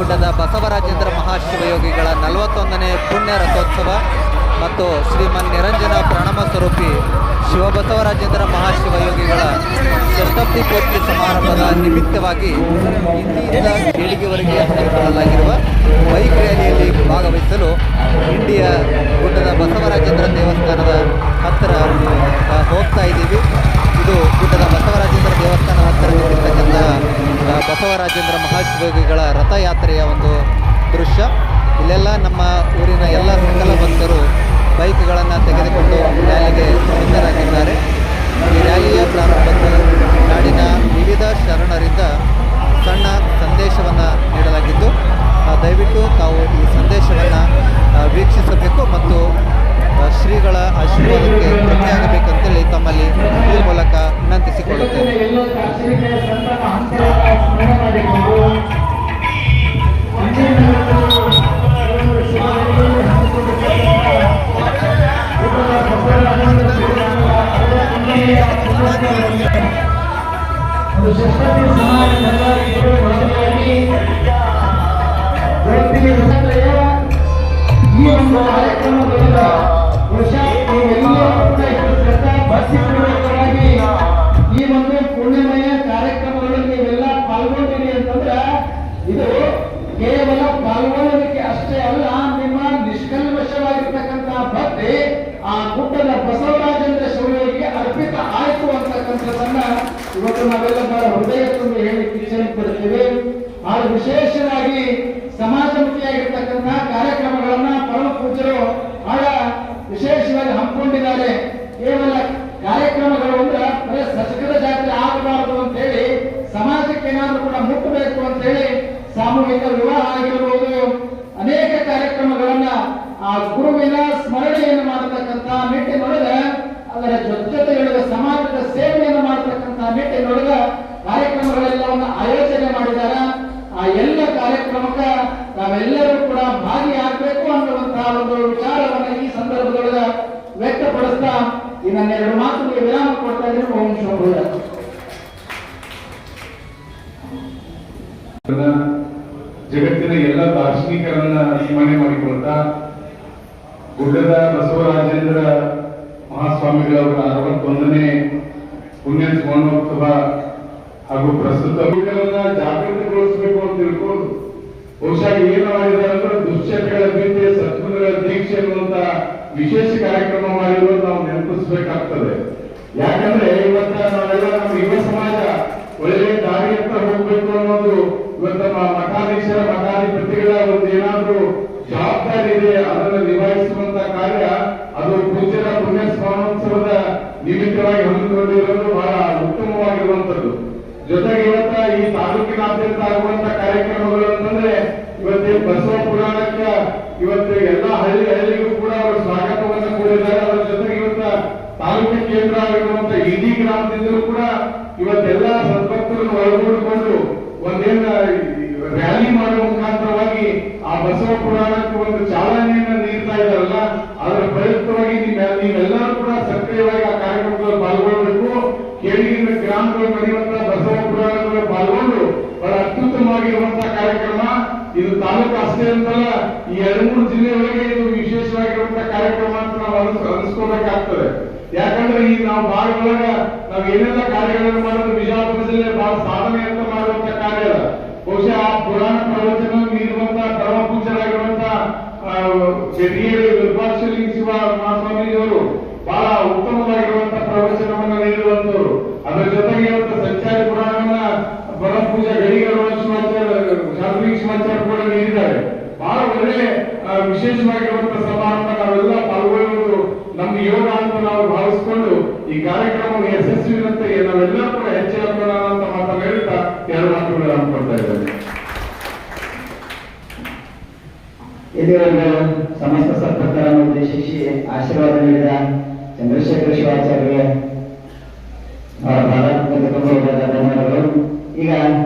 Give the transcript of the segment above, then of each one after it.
ಗುಡ್ಡದ ಬಸವರಾಜೇಂದ್ರ ಮಹಾಶಿವಯೋಗಿಗಳ 41ನೇ ಪುಣ್ಯ ರಥೋತ್ಸವ ಮತ್ತು ಶ್ರೀಮನ್ ನಿರಂಜನ ಪ್ರಣಮ ಸ್ವರೂಪಿ ಶಿವಬಸವರಾಜೇಂದ್ರ ಮಹಾಶಿವಯೋಗಿಗಳ ಶತಾಬ್ದಿ ಪೂರ್ತಿ ಸಮಾರಂಭದ ನಿಮಿತ್ತವಾಗಿ ಇಂದಿಯಿಂದ ಏಳಿಗೆವರೆಗೆ ಹಮ್ಮಿಕೊಳ್ಳಲಾಗಿರುವ ಬೈಕ್ ರ್ಯಾಲಿಯಲ್ಲಿ ಭಾಗವಹಿಸಲು ಇಂಡಿಯ ಗುಡ್ಡದ ಬಸವರಾಜೇಂದ್ರ ದೇವಸ್ಥಾನದ ಹತ್ತಿರ ಹೋಗ್ತಾ ಇದ್ದೀವಿ. ಇದು ಗುಡ್ಡದ ಬಸವರಾಜೇಂದ್ರ ದೇವಸ್ಥಾನ ಹತ್ತಿರದಲ್ಲಿರ್ತಕ್ಕಂಥ ಬಸವರಾಜೇಂದ್ರ ಮಹಾಶಿವಯೋಗಿಗಳ ರಥಯಾತ್ರೆಯ ಒಂದು ದೃಶ್ಯ. ಇಲ್ಲೆಲ್ಲ ನಮ್ಮ ಊರಿನ ಎಲ್ಲ ಸಕಲ ಭಕ್ತರು ಬೈಕ್ಗಳನ್ನು ತೆಗೆದುಕೊಂಡು ರ್ಯಾಲಿಗೆ ಸಿದ್ಧರಾಗಿದ್ದಾರೆ. ಈ ರ್ಯಾಲಿಯ ಪ್ರಾರಂಭಕ್ಕೆ ನಾಡಿನ ವಿವಿಧ ಶರಣರಿಂದ ಸಣ್ಣ ಸಂದೇಶವನ್ನು ನೀಡಲಾಗಿದ್ದು, ದಯವಿಟ್ಟು ತಾವು ಈ ಸಂದೇಶವನ್ನು ವೀಕ್ಷಿಸಬೇಕು ಮತ್ತು ಶ್ರೀಗಳ ಆಶೀರ್ವಾದಕ್ಕೆ ಪ್ರತಿಯಾಗಬೇಕಂತೇಳಿ ತಮ್ಮಲ್ಲಿ ಈ ಮೂಲಕ ವಿನಂತಿಸಿಕೊಳ್ಳುತ್ತೇನೆ. ಈ ಒಂದು ಪುಣ್ಯಮಯ ಕಾರ್ಯಕ್ರಮಗಳಲ್ಲಿ ನೀವೆಲ್ಲ ಪಾಲ್ಗೊಂಡಿರಿ ಅಂತಂದ್ರೆ ಇದು ಕೇವಲ ಪಾಲ್ಗೊಳ್ಳೋದಕ್ಕೆ ಅಷ್ಟೇ ಅಲ್ಲ, ನಿಮ್ಮ ನಿಷ್ಕಲ್ಮಶವಾಗಿರ್ತಕ್ಕಂಥ ಭಕ್ತಿ ಆ ಗುಡ್ಡದ ಬಸವರಾಜೇಂದ್ರ ಶಿವಯೋಗಿಗೆ ಅರ್ಪಿತ ಆಯ್ತು ಅಂತಕ್ಕಂಥದ್ದನ್ನ ಇವತ್ತು ನಾವೆಲ್ಲ ಬಹಳ ಹೃದಯ ತುಂಬಿ ಹೇಳಿ ಇಚ್ಛೆ ಪಡ್ತೀವಿ. ಹಾಗೂ ವಿಶೇಷವಾಗಿ ಸಮಾಜಮುಖಿಯಾಗಿರ್ತಕ್ಕಂಥ ಕಾರ್ಯಕ್ರಮಗಳನ್ನ ಪರಮ ಪೂಜ್ಯರು ಬಹಳ ವಿಶೇಷವಾಗಿ ಹಮ್ಮಿಕೊಂಡಿದ್ದಾರೆ. ಕೇವಲ ಕಾರ್ಯಕ್ರಮಗಳು ಅಂದ್ರೆ ಬರೀ ಸಚಕದ ಜಾತ್ರೆ ಆಗಬಾರದು ಅಂತ ಹೇಳಿ, ಸಮಾಜಕ್ಕೆ ಏನಾದ್ರೂ ಕೂಡ ಮುಟ್ಟಬೇಕು ಅಂತ ಹೇಳಿ ಸಾಮೂಹಿಕ ವಿವಾಹ ಆಗಿರಬಹುದು, ಅನೇಕ ಕಾರ್ಯಕ್ರಮಗಳನ್ನ ಆ ಗುರುವಿನ ಸ್ಮರಣೆಯನ್ನು ಮಾಡತಕ್ಕಂಥ ನಿಟ್ಟಿನೊಳಗೆ, ಅದರ ಜೊತೆಗೆ ಸಮಾಜದ ಸೇವೆಯನ್ನು ಮಾಡತಕ್ಕಂಥ ನಿಟ್ಟಿನೊಳಗೆ ಕಾರ್ಯಕ್ರಮಗಳೆಲ್ಲವನ್ನು ಆಯೋಜನೆ ಮಾಡಿದ್ದಾರೆ. ಆ ಎಲ್ಲ ಕಾರ್ಯಕ್ರಮಕ್ಕೆ ನಾವೆಲ್ಲರೂ ಕೂಡ ಭಾಗಿಯಾಗಬೇಕು ಅನ್ನುವಂತಹ ಒಂದು ವಿಚಾರವನ್ನು ಈ ಸಂದರ್ಭದೊಳಗೆ ವ್ಯಕ್ತಪಡಿಸ್ತಾ ಈ ನನ್ನ 2 ಮಾತುಗಳಿಗೆ ವಿರಾಮ ಕೊಡ್ತಾ ಇದ್ದೀನಿ. ಓಂ ಶಂಭುಯ. ಜಗತ್ತಿನ ಎಲ್ಲ ದಾರ್ಶನಿಕರನ್ನ ಸ್ಮರಣೆ ಮಾಡಿಕೊಳ್ತಾ ಗುಡ್ಡದ ಬಸವರಾಜೇಂದ್ರ ಮಹಾಸ್ವಾಮಿಗಳವರ 61ನೇ ಪುಣ್ಯ ಸ್ಮರಣೋತ್ಸವ ಹಾಗೂ ಪ್ರಸ್ತುತ ಜಾಗೃತಿಗೊಳಿಸಬೇಕು ಅಂತ ತಿಳ್ಕೊಂಡು ಬಹುಶಃ ಏನು ಮಾಡಿದ್ದಾರೆ ಅಂದ್ರೆ ದುಶ್ಚಟಗಳ ಬಿದ್ದೆ ಸದ್ಗುಣಗಳ ದೀಕ್ಷೆ ಅನ್ನುವಂತ ವಿಶೇಷ ಕಾರ್ಯಕ್ರಮ ಮಾಡಿರೋದು ನಾವು ನೆನಪಿಸಬೇಕಾಗ್ತದೆ. ಯಾಕಂದ್ರೆ ಇವತ್ತ ನಾವೆಲ್ಲ ನಮ್ಮ ಯುವ ಸಮಾಜ ಒಳ್ಳೆ ದಾರಿಯತ್ತ ಹೋಗ್ಬೇಕು ಅನ್ನೋದು ಇವತ್ತ ಮಠಾಧೀಶರ ಮಠಾಧಿಪತಿಗಳ ಒಂದು ಏನಾದ್ರೂ ಜವಾಬ್ದಾರಿ ಇದೆ, ಅದನ್ನು ನಿಭಾಯಿಸುವಂತ ಕಾರ್ಯ ಅದು ಪೂಜ್ಯರ ಪುಣ್ಯ ಸ್ಮರಣೋತ್ಸವದ ನಿಮಿತ್ತವಾಗಿ ಹಮ್ಮಿಕೊಂಡಿರೋದು ಬಹಳ ಉತ್ತಮವಾಗಿರುವಂತದ್ದು. ಜೊತೆಗೆ ಇವತ್ತ ಈ ತಾಲೂಕಿನಾದ್ಯಂತ ಆಗುವಂತ ಕಾರ್ಯಕ್ರಮಗಳು ಅಂತಂದ್ರೆ ಇವತ್ತೇ ಬಸವ ಪುರಾಣಕ್ಕ ಇವತ್ತು ಎಲ್ಲ ಹಳ್ಳಿಗೂ ಕೂಡ ಅವರು ಸ್ವಾಗತವನ್ನು ಕೋರಿದ್ದಾರೆ. ಅದರ ಜೊತೆಗೆ ಇವತ್ತ ತಾಲೂಕಿನ ಕೇಂದ್ರ ಆಗಿರುವಂತ ಇಡೀ ಗ್ರಾಮದಿಂದಲೂ ಕೂಡ ಇವತ್ತೆಲ್ಲ ಸದ್ಭಕ್ತರನ್ನು ಒಳಗೊಂಡುಕೊಂಡು ಒಂದೇನ ರ್ಯಾಲಿ ಮಾಡುವ ಮುಖಾಂತರವಾಗಿ ಆ ಬಸವ ಪುರಾಣಕ್ಕೆ ಒಂದು ಚಾಲನೆಯನ್ನ ನೀಡ್ತಾ ಇದ್ದಾರಲ್ಲ, ಅದರ ಪ್ರಯುಕ್ತವಾಗಿ ನೀವೆಲ್ಲರೂ ಕೂಡ ಸಕ್ರಿಯವಾಗಿ ಆ ಕಾರ್ಯಕ್ರಮದಲ್ಲಿ ಪಾಲ್ಗೊಳ್ಳಬೇಕು. ಕೇಳಿಗಿನ ಗ್ರಾಮಗಳು ನಡೆಯುವಂತಹ ಬಸವ ಪುರಾಣಗಳು ಪಾಲ್ಗೊಂಡು ಬಹಳ ಅತ್ಯುತ್ತಮವಾಗಿರುವಂತಹ ಕಾರ್ಯಕ್ರಮ ಇದು. ತಾಲೂಕು ಅಷ್ಟೇ ಅಂತಲ್ಲ, ಈ 2-3 ಜಿಲ್ಲೆಗಳಿಗೆ ಇದು ವಿಶೇಷವಾಗಿರುವಂತಹ ಕಾರ್ಯಕ್ರಮ ಅಂತ ನಾವು ಅನಿಸ್ಕೋಬೇಕಾಗ್ತದೆ. ಯಾಕಂದ್ರೆ ಈ ನಾವು ಭಾಗದೊಳಗ ನಾವು ಏನೆಲ್ಲ ಕಾರ್ಯಗಳನ್ನು ಮಾಡೋದು ಬಿಜಾಪುರ ಜಿಲ್ಲೆ ಬಹಳ ಸಾಧನೆ ಅಂತ ಮಾಡುವಂತ ಕಾರ್ಯ. ಬಹುಶಃ ಆ ಪುರಾಣ ಪ್ರವಚನ ನೀಡುವಂತಹ ಪರಮ ಪೂಜ್ಯರಾಗಿರುವಂತಹ ವಿರೂಪಾಕ್ಷಲಿಂಗ ಶಿವ ಮಹಾಸ್ವಾಮೀಜಿಯವರು ಬಹಳ ಉತ್ತಮವಾಗಿರುವಂತಹ ಪ್ರವಚನವನ್ನು ನೀಡುವಂತವರು. ಅದರ ಜೊತೆಗೆ ಇವತ್ತು ಸಂಚಾರಿ ಪುರಾಣವನ್ನ ಪರಮ ಪೂಜೆ ಗಡಿಗರ ಶಾಂತಲಿಂಗ ಶಿವಾಚಾರ್ಯ ಕೂಡ ನೀಡಿದ್ದಾರೆ. ಬಹಳ ಒಳ್ಳೆ ವಿಶೇಷವಾಗಿರುವಂತಹ ಸಮಾರಂಭ ನಾವೆಲ್ಲ ಪಾಲ್ಗೊಳ್ಳುವುದು ನಮ್ಗೆ ಯೋಗ ಅಂತ ನಾವು ಭಾವಿಸಿಕೊಂಡು ಈ ಕಾರ್ಯಕ್ರಮವನ್ನು ಯಶಸ್ವಿನಂತೆ ನಾವೆಲ್ಲ ಕೂಡ ಹೆಚ್ಚಿನ ಅಂತ ಮಾತನ್ನು ಹೇಳ್ತಾ 2 ಮಾತುಗಳು ಅಂದ್ಕೊಳ್ತಾ ಇದ್ದಾರೆ. ಇಲ್ಲಿವರೆಗೂ ಸಮಸ್ತ ಸದ್ಭಕ್ತರನ್ನು ಉದ್ದೇಶಿಸಿ ಆಶೀರ್ವಾದ ನೀಡಿದ ಚಂದ್ರಶೇಖರ ಶಿವಾಚಾರ್ಯ ಧನ್ಯವಾದಗಳು. ಈಗ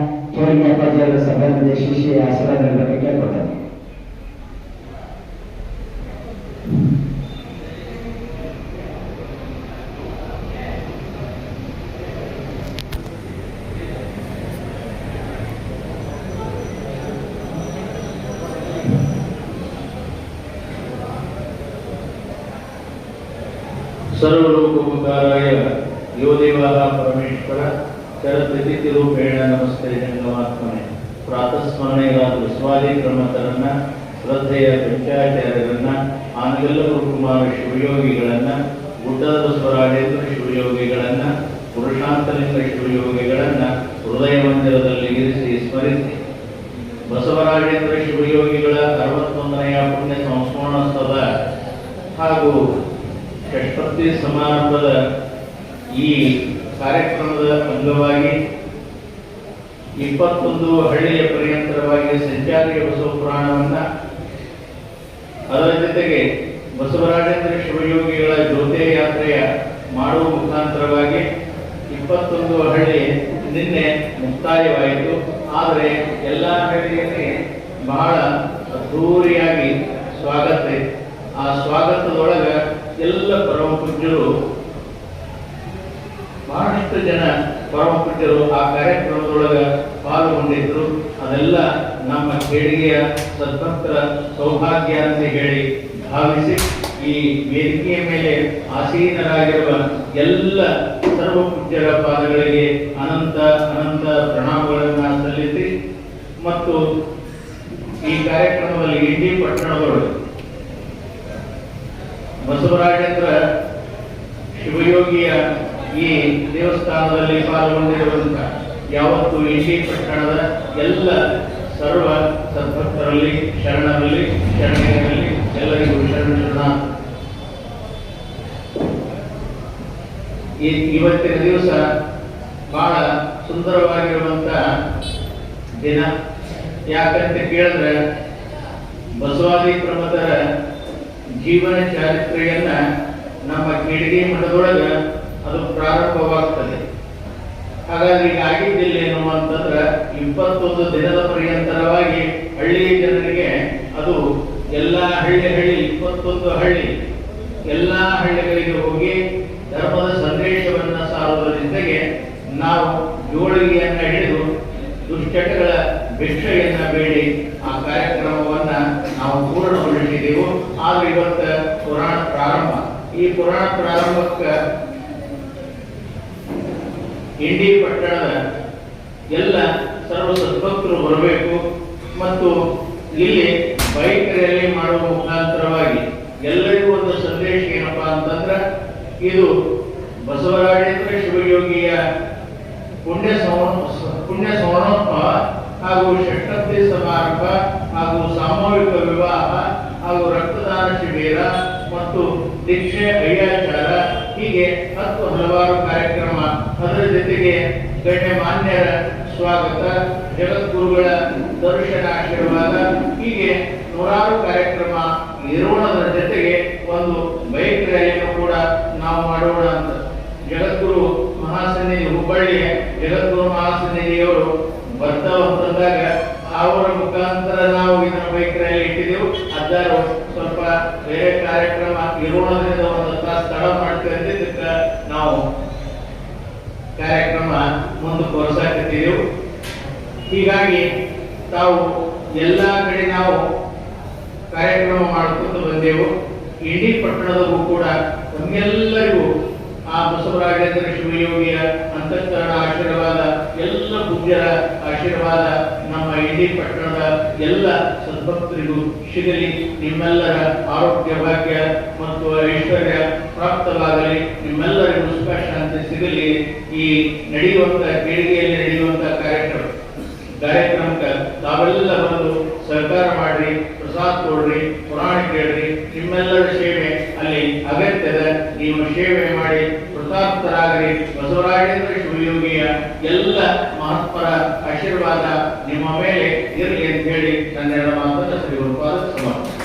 ಚೋಳಿಗೆ ಅಪ್ಪಾಜಿಯವರ ಸಭೆಯನ್ನು ಉದ್ದೇಶಿಸಿ ಆಶೀರ್ವಾದ ನೀಡಬೇಕು ಕೇಳ್ಕೊಳ್ತಾರೆ. ಸರ್ವಲೋಕೋಪಕಾರಾಯ ಯೋ ದೇವಃ ಪರಮೇಶ್ವರ ಚರತಿಥಿ ರೂಪೇಣ ನಮಸ್ತೆ ಜಂಗಮಾತ್ಮನೆ. ಪ್ರಾತಃ ಸ್ಮರಣೆಗಾದ ಸ್ವಾದಿ ಪ್ರಮತರನ್ನ, ಶ್ರದ್ಧೆಯ ಪಂಚಾಚಾರ್ಯರನ್ನ, ಆನಗಲ್ಲ ಗುರುಕುಮಾರ ಶಿವಯೋಗಿಗಳನ್ನ, ಗುಡ್ಡದ ಬಸವರಾಜೇಂದ್ರ ಶಿವಯೋಗಿಗಳನ್ನ, ಪುರುಷಾಂತಲಿಂಗ ಶಿವಯೋಗಿಗಳನ್ನ ಹೃದಯ ಮಂದಿರದಲ್ಲಿ ಇರಿಸಿ ಸ್ಮರಿಸಿ ಬಸವರಾಜೇಂದ್ರ ಶಿವಯೋಗಿಗಳ 61ನೆಯ ಪುಣ್ಯ ಸಂಸ್ಮರಣೋತ್ಸವ ಹಾಗೂ ಷಷ್ಠಿ ಸಮಾರಂಭದ ಈ ಕಾರ್ಯಕ್ರಮದ ಅಂಗವಾಗಿ 21 ಹಳ್ಳಿಯ ಪರ್ಯಂತರವಾಗಿ ಸಂಚಾರಿಯ ಬಸವ ಪುರಾಣವನ್ನ, ಅದರ ಜೊತೆಗೆ ಬಸವರಾಜೇಂದ್ರ ಶಿವಯೋಗಿಗಳ ಜ್ಯೋತಿ ಯಾತ್ರೆಯ ಮಾಡುವ ಮುಖಾಂತರವಾಗಿ 21 ಹಳ್ಳಿ ನಿನ್ನೆ ಮುಕ್ತಾಯವಾಯಿತು. ಆದರೆ ಎಲ್ಲ ಹಳ್ಳಿಯಲ್ಲಿ ಬಹಳ ಅದ್ಧೂರಿಯಾಗಿ ಸ್ವಾಗತ. ಆ ಸ್ವಾಗತದೊಳಗ ಎಲ್ಲ ಪರಮ ಪೂಜ್ಯರು, ಬಹಳಷ್ಟು ಜನ ಪರಮ ಪೂಜ್ಯರು ಆ ಕಾರ್ಯಕ್ರಮದೊಳಗ ಪಾಲ್ಗೊಂಡಿದ್ರು. ಅದೆಲ್ಲ ನಮ್ಮ ಕೇಳಿಗೆಯ ಸದ್ಭಕ್ತರ ಸೌಭಾಗ್ಯ ಅಂತ ಹೇಳಿ ಭಾವಿಸಿ ಈ ವೇದಿಕೆಯ ಮೇಲೆ ಆಸೀನರಾಗಿರುವ ಎಲ್ಲ ಸರ್ವ ಪೂಜ್ಯರ ಪಾದಗಳಿಗೆ ಅನಂತ ಅನಂತ ಪ್ರಣಾಮಗಳನ್ನು ಸಲ್ಲಿಸಿ ಮತ್ತು ಈ ಕಾರ್ಯಕ್ರಮದಲ್ಲಿ ಇಂಡಿ ಪಟ್ಟಣದೊಳಗೆ ಬಸವರಾಜೇಂದ್ರ ಶಿವಯೋಗಿಯ ಈ ದೇವಸ್ಥಾನದಲ್ಲಿ ಪಾಲ್ಗೊಂಡಿರುವಂತಹ ಯಾವತ್ತು ಇಂಡಿ ಪಟ್ಟಣದ ಎಲ್ಲ ಸರ್ವ ಸದ್ಭಕ್ತರಲ್ಲಿ, ಶರಣರಲ್ಲಿ, ಶರಣೆಯರಲ್ಲಿ ಎಲ್ಲರಿಗೂ ಶರಣ. ಇವತ್ತಿನ ದಿವಸ ಬಹಳ ಸುಂದರವಾಗಿರುವಂತಹ ದಿನ. ಯಾಕಂತ ಕೇಳಿದ್ರೆ ಬಸವಾದಿ ಪ್ರಮತರ ಜೀವನ ಚಾರಿತ್ರೆಯನ್ನ ನಮ್ಮ ಕೇಳಿಗೆ ಮಠದೊಳಗ ಅದು ಪ್ರಾರಂಭವಾಗ್ತದೆ. ಹಾಗಾಗಿ ಈಗ ಆಗಿದ್ದಿಲ್ಲೇನು ಅಂತಂದ್ರೆ 21 ದಿನದ ಪರ್ಯಂತರವಾಗಿ ಹಳ್ಳಿಯ ಜನರಿಗೆ ಅದು ಎಲ್ಲ ಹಳ್ಳಿ 21 ಹಳ್ಳಿ ಎಲ್ಲ ಹಳ್ಳಿಗಳಿಗೆ ಹೋಗಿ ಧರ್ಮದ ಸಂದೇಶವನ್ನ ಸಾರುವುದರ ಜೊತೆಗೆ ನಾವು ಜೋಳಿಗೆಯನ್ನ ಹಿಡಿದು ದುಶ್ಚಟಗಳ ಭಿಕ್ಷೆಯನ್ನ ಬೇಡಿ ಆ ಕಾರ್ಯಕ್ರಮವನ್ನ ನಾವು ಪೂರ್ಣಗೊಳಿಸಿದೆವು. ಆದ್ರೆ ಇವತ್ತು ಪುರಾಣ ಪ್ರಾರಂಭ. ಈ ಪುರಾಣ ಪ್ರಾರಂಭಕ್ಕೆ ಇಂಡಿ ಪಟ್ಟಣದ ಎಲ್ಲ ಸರ್ವ ಸದ್ಭಕ್ತರು ಬರಬೇಕು ಮತ್ತು ಇಲ್ಲಿ ಬೈಕ್ ರ್ಯಾಲಿ ಮಾಡುವ ಮುಖಾಂತರವಾಗಿ ಎಲ್ಲರಿಗೂ ಒಂದು ಸಂದೇಶ ಏನಪ್ಪಾ ಅಂತಂದ್ರೆ, ಇದು ಬಸವರಾಜೇಂದ್ರ ಶಿವಯೋಗಿಯ ಪುಣ್ಯ ಸಂವರಣೋತ್ಸವ ಹಾಗೂ ಷಷ್ಠಿ ಸಮಾರಂಭ ಹಾಗೂ ಸಾಮೂಹಿಕ ವಿವಾಹ ಹಾಗೂ ರಕ್ತದಾನ ಶಿಬಿರ ಮತ್ತು ದೀಕ್ಷೆ ಅಯ್ಯಾಚಾರ, ಹೀಗೆ 10 ಹಲವಾರು ಕಾರ್ಯಕ್ರಮ, ಅದರ ಜೊತೆಗೆ ಗಣ್ಯಮಾನ್ಯರ ಸ್ವಾಗತ, ಜಗದ್ಗುರುಗಳ ದರ್ಶನ ಆಶೀರ್ವಾದ, ಹೀಗೆ ನೂರಾರು ಕಾರ್ಯಕ್ರಮ ಇರೋಣದ ಜೊತೆಗೆ ಒಂದು ಬೈಕ್ ರ್ಯಾಲಿಯನ್ನು ಕೂಡ ನಾವು ಮಾಡೋಣ ಅಂತ ಜಗದ್ಗುರು ಮಹಾಸನ್ನಿಧಿ ಹುಬ್ಬಳ್ಳಿಯ ಜಗದ್ಗುರು ಮಹಾಸನ್ನಿಧಿಯವರು ಬರ್ತಾ ಹೊಂದಾಗ ಅವರ ಮುಖಾಂತರ ನಾವು ಇದನ್ನ ಬೈಕ್ ರ್ಯಾಲಿ ಇಟ್ಟಿದ್ದೆವು. ಅದಾರು ಸ್ವಲ್ಪ ಬೇರೆ ಕಾರ್ಯಕ್ರಮ ಇರೋಣದಿಂದ ಒಂದು ಸ್ಥಳ ಮಾಡ್ತಿದ್ದಕ್ಕೆ ನಾವು ಕಾರ್ಯಕ್ರಮ ಮುಂದುವರೆಸಾಕತ್ತಿದ್ದೆವು. ಹೀಗಾಗಿ ತಾವು ಎಲ್ಲ ಕಡೆ ನಾವು ಕಾರ್ಯಕ್ರಮ ಮಾಡ್ಕೊಂಡು ಬಂದೆವು. ಇಂಡಿ ಪಟ್ಟಣದಲ್ಲೂ ಕೂಡ ನಮ್ಗೆಲ್ಲರಿಗೂ ಆ ಬಸವರಾಜೇಂದ್ರ ಶಿವಯೋಗಿಯ ಅಂತಃಕರಣ ಆಶೀರ್ವಾದ, ಎಲ್ಲ ಪೂಜ್ಯರ ಆಶೀರ್ವಾದ ನಮ್ಮ ಇಂಡಿ ಪಟ್ಟಣದ ಎಲ್ಲ ಸದ್ಭಕ್ತರಿಗೂ ಸಿಗಲಿ. ನಿಮ್ಮೆಲ್ಲರ ಆರೋಗ್ಯ ಭಾಗ್ಯ ಮತ್ತು ಐಶ್ವರ್ಯ ಪ್ರಾಪ್ತವಾಗಲಿ. ನಿಮ್ಮೆಲ್ಲರಿಗೂ ಸುಖ ಶಾಂತಿ ಸಿಗಲಿ. ಈ ನಡೆಯುವಂತ ಪೀಳಿಗೆಯಲ್ಲಿ ನಡೆಯುವಂತ ಕಾರ್ಯಕ್ರಮಕ್ಕೆ ತಾವೆಲ್ಲ ಬಂದು ಸಹಕಾರ ಮಾಡ್ರಿ, ಪ್ರಸಾದ ಕೊಡ್ರಿ, ಪುರಾಣ ಕೇಳ್ರಿ. ನಿಮ್ಮೆಲ್ಲರ ಸೇವೆ ಅಲ್ಲಿ ಅಗತ್ಯದ. ನೀವು ಸೇವೆ ಮಾಡಿ ಕೃತಾರ್ಥರಾಗ್ರಿ. ಬಸವರಾಜೇಂದ್ರ ಶಿವಯೋಗಿಯ ಎಲ್ಲ ಮಹಾತ್ಮರ ಆಶೀರ್ವಾದ ನಿಮ್ಮ ಮೇಲೆ ಇರಲಿ ಅಂತ ಹೇಳಿ ನನ್ನ ಮಾತನ್ನು ಶ್ರೀ ಗುರುಪಾದ ಸಮರ್ಪಣೆ.